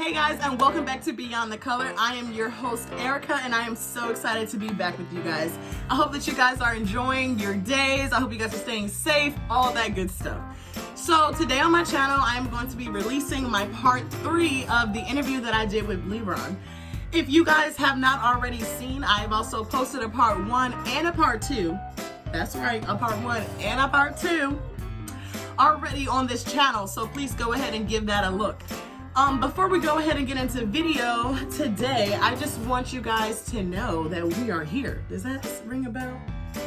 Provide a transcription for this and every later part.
Hey guys, and welcome back to Beyond the Color. I am your host, Erika, and I am so excited to be back with you guys. I hope that you guys are enjoying your days. I hope you guys are staying safe, all that good stuff. So today on my channel, I am going to be releasing my part 3 of the interview that I did with Leron. If you guys have not already seen, I've also posted a part 1 and a part 2. That's right, a part 1 and a part 2 already on this channel, so please go ahead and give that a look. Before we go ahead and get into video today, I just want you guys to know that we are here. Does that ring a bell?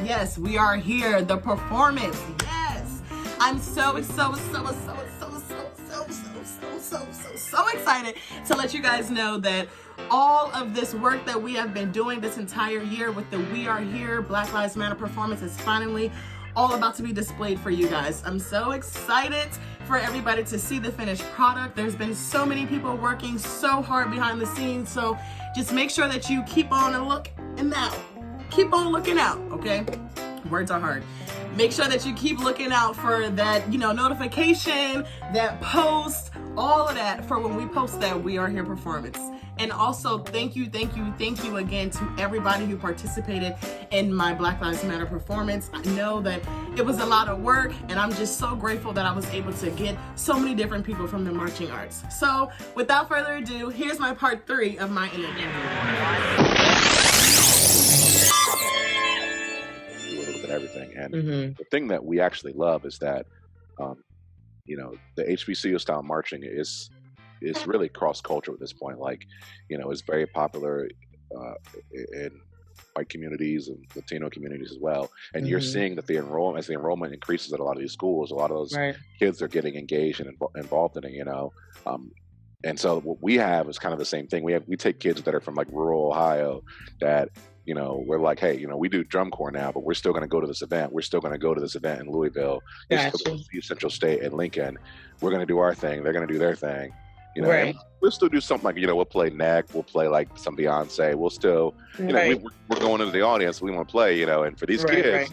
Yes, we are here. The performance. Yes. I'm so excited to let you guys know that all of this work that we have been doing this entire year with the We Are Here Black Lives Matter performance is finally all about to be displayed for you guys. I'm so excited for everybody to see the finished product. There's been so many people working so hard behind the scenes, so just make sure that you keep on looking out. Keep on looking out, okay? Words are hard. Make sure that you keep looking out for that, notification, that post, all of that for when we post that We Are Here performance. And also, thank you again to everybody who participated in my Black Lives Matter performance. I know that it was a lot of work, and I'm just so grateful that I was able to get so many different people from the marching arts. So, without further ado, here's my part 3 of my interview. A little bit of everything, and the thing that we actually love is that, the HBCU style marching is really cross-cultural at this point. It's very popular in white communities and Latino communities as well. And you're seeing that as the enrollment increases at a lot of these schools, a lot of those kids are getting engaged and involved in it, And so what we have is kind of the same thing. We take kids that are from like rural Ohio that, we're like, hey, we do drum corps now, but we're still going to go to this event. We're still going to go to this event in Louisville. We're still going to see Central State and Lincoln. We're going to do our thing. They're going to do their thing. We'll still do something like, we'll play neck, we'll play like some Beyonce, we'll still, we're going into the audience, we want to play, and for these kids,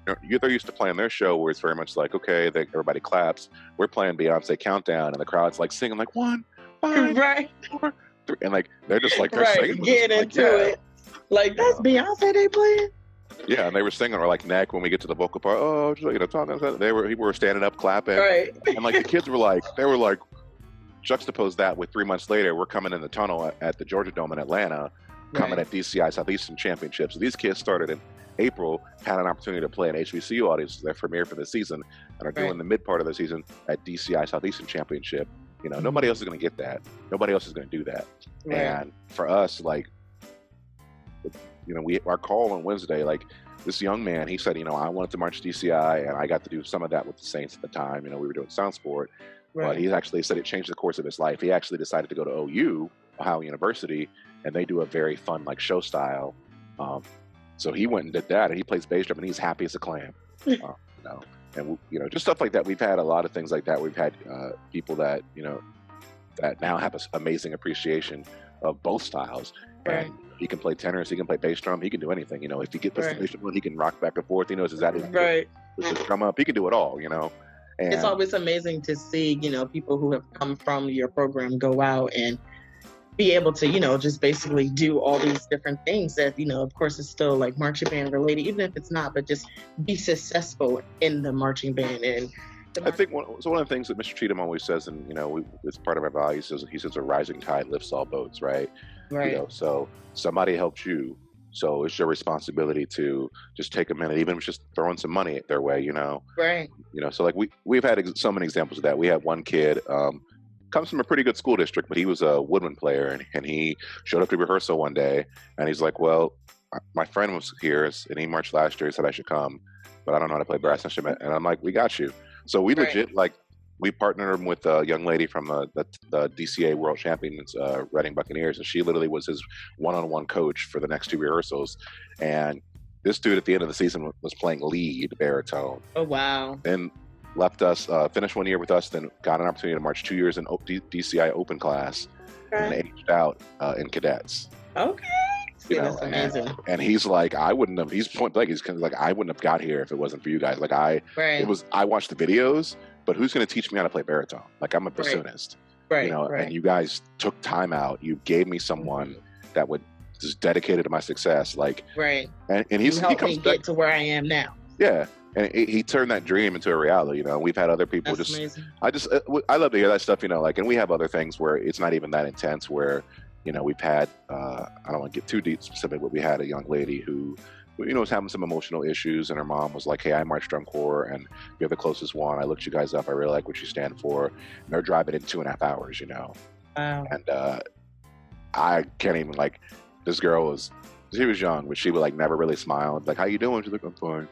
they're used to playing their show where it's very much like, okay, everybody claps, we're playing Beyonce Countdown, and the crowd's like singing like 1, 5, 4, 3, and like, they're just like, they're singing. Get into it. Like, that's Beyonce they playing? Yeah, and they were singing, or like neck when we get to the vocal part, people were standing up clapping, and like the kids were like, juxtapose that with 3 months later, we're coming in the tunnel at the Georgia Dome in Atlanta, coming at DCI Southeastern Championships. So these kids started in April, had an opportunity to play an HBCU audience, their premiere for the season, and are doing the mid part of the season at DCI Southeastern Championship. Nobody else is going to get that. Nobody else is going to do that. And for us, our call on Wednesday, this young man, he said, I wanted to march DCI, and I got to do some of that with the Saints at the time. We were doing sound sport. But he actually said it changed the course of his life. He actually decided to go to OU, Ohio University, and they do a very fun show style. So he went and did that, and he plays bass drum, and he's happy as a clam. And just stuff like that. We've had a lot of things like that. We've had people that that now have an amazing appreciation of both styles. And he can play tenors, he can play bass drum, he can do anything. If he gets the bass drum, he can rock back and forth. He knows exactly push his drum up. He can do it all. And it's always amazing to see, people who have come from your program go out and be able to, just basically do all these different things that, of course, it's still like marching band related, even if it's not, but just be successful in the marching band. And I think one of the things that Mr. Cheatham always says, and, it's part of our values, he says a rising tide lifts all boats, right? So somebody helped you. So it's your responsibility to just take a minute, even if it's just throwing some money their way, So we've had so many examples of that. We had one kid, comes from a pretty good school district, but he was a woodwind player, and he showed up to rehearsal one day, and he's like, well, my friend was here, and he marched last year, he said I should come, but I don't know how to play brass instrument. And I'm like, we got you. So we legit, we partnered him with a young lady from the DCA World Champions, Reading Buccaneers, and she literally was his one-on-one coach for the next 2 rehearsals. And this dude at the end of the season was playing lead baritone. Oh, wow. Then left us, finished 1 year with us, then got an opportunity to march 2 years in DCI open class, and aged out in cadets. Okay. That's amazing. And he's like, he's point blank, he's kind of like, I wouldn't have got here if it wasn't for you guys. I watched the videos, but who's going to teach me how to play baritone? I'm a bassoonist. Right. And you guys took time out. You gave me someone that would just dedicated to my success. Like, right. And he helped me get to where I am now. Yeah. And he turned that dream into a reality. We've had other people. That's amazing. I love to hear that stuff, like, and we have other things where it's not even that intense where, we've had, I don't want to get too deep specific, but we had a young lady who, was having some emotional issues, and her mom was like, hey, I marched drum corps and you're the closest one. I looked you guys up. I really like what you stand for. And they're driving in 2.5 hours, Wow. And I can't even, like, this girl she was young, but she would, like, never really smile. Like, how you doing? She's like, I'm fine.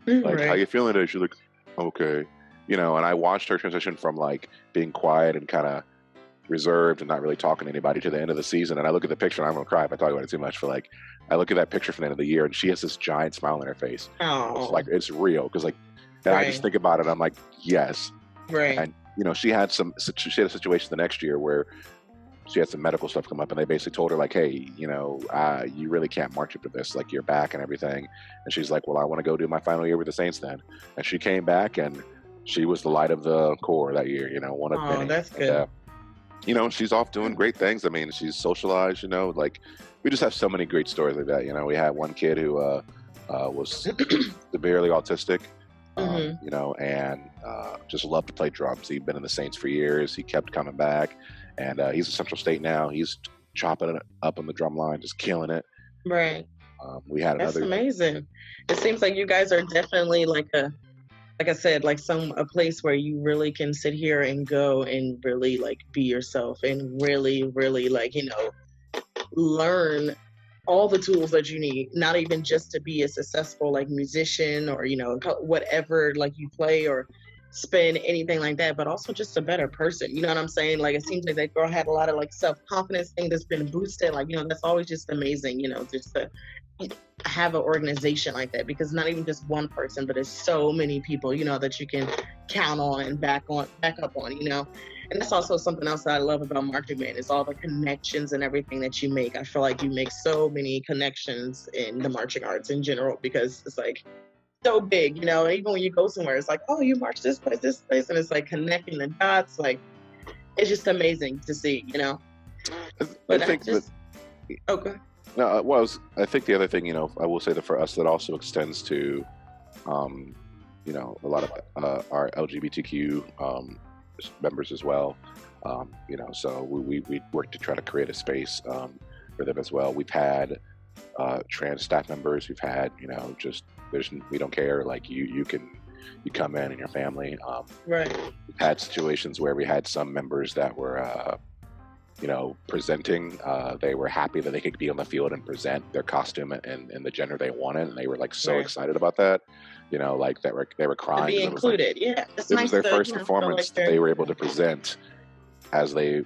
Like, how you feeling today? She's like, okay. And I watched her transition from, like, being quiet and kind of reserved and not really talking to anybody to the end of the season. And I look at the picture, and I'm going to cry if I talk about it too much, but, like, I look at that picture from the end of the year, and she has this giant smile on her face. Oh. It's like, it's real. Because, like, and I just think about it, I'm like, yes. Right. And, she had a situation the next year where she had some medical stuff come up, and they basically told her, like, hey, you really can't march after this, like, you're back and everything. And she's like, well, I want to go do my final year with the Saints then. And she came back, and she was the light of the corps that year, one of many. That's good. She's off doing great things. I mean, she's socialized, like, we just have so many great stories like that. We had one kid who was severely autistic, and just loved to play drums. He'd been in the Saints for years. He kept coming back. And he's at Central State now. He's chopping it up on the drum line, just killing it. Right. We had another. That's amazing. It seems like you guys are definitely like I said, like a place where you really can sit here and go and really like be yourself and really, really like, learn all the tools that you need, not even just to be a successful like musician or, whatever like you play or spin anything like that, but also just a better person. You know what I'm saying? Like, it seems like that girl had a lot of like self-confidence thing that's been boosted. Like, that's always just amazing, just to have an organization like that, because not even just one person, but there's so many people, that you can count on and back up on, And that's also something else that I love about Marching Band is all the connections and everything that you make. I feel like you make so many connections in the marching arts in general, because it's like so big, even when you go somewhere, it's like, oh, you march this place, and it's like connecting the dots. Like, it's just amazing to see, But I think okay. No, I think the other thing, I will say that for us, that also extends to, a lot of our LGBTQ members as well. So we work to try to create a space for them as well. We've had trans staff members. We've had, we don't care. Like you come in and your family. Right. We've had situations where we had some members that were, presenting. They were happy that they could be on the field and present their costume and the gender they wanted, and they were like so excited about that. Like they were crying. To be included, it was their first performance that they were able to present as they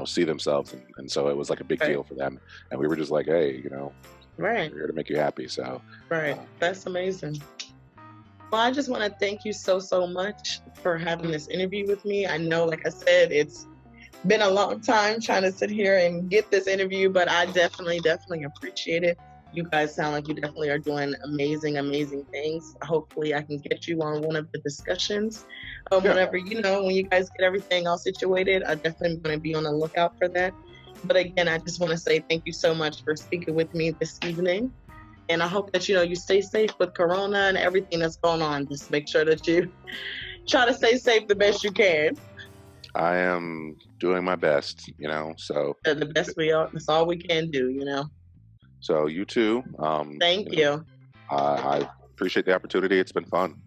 see themselves, and so it was like a big deal for them. And we were just like, hey, right, we're here to make you happy. So that's amazing. Well, I just want to thank you so much for having this interview with me. I know, like I said, it's been a long time trying to sit here and get this interview, but I definitely appreciate it. You guys sound like you definitely are doing amazing things. Hopefully I can get you on one of the discussions. Whenever, when you guys get everything all situated, I definitely going to be on the lookout for that. But again, I just want to say thank you so much for speaking with me this evening. And I hope that, you stay safe with Corona and everything that's going on. Just make sure that you try to stay safe the best you can. I am doing my best, so. The best that's all we can do, So you too. Thank you. I appreciate the opportunity. It's been fun.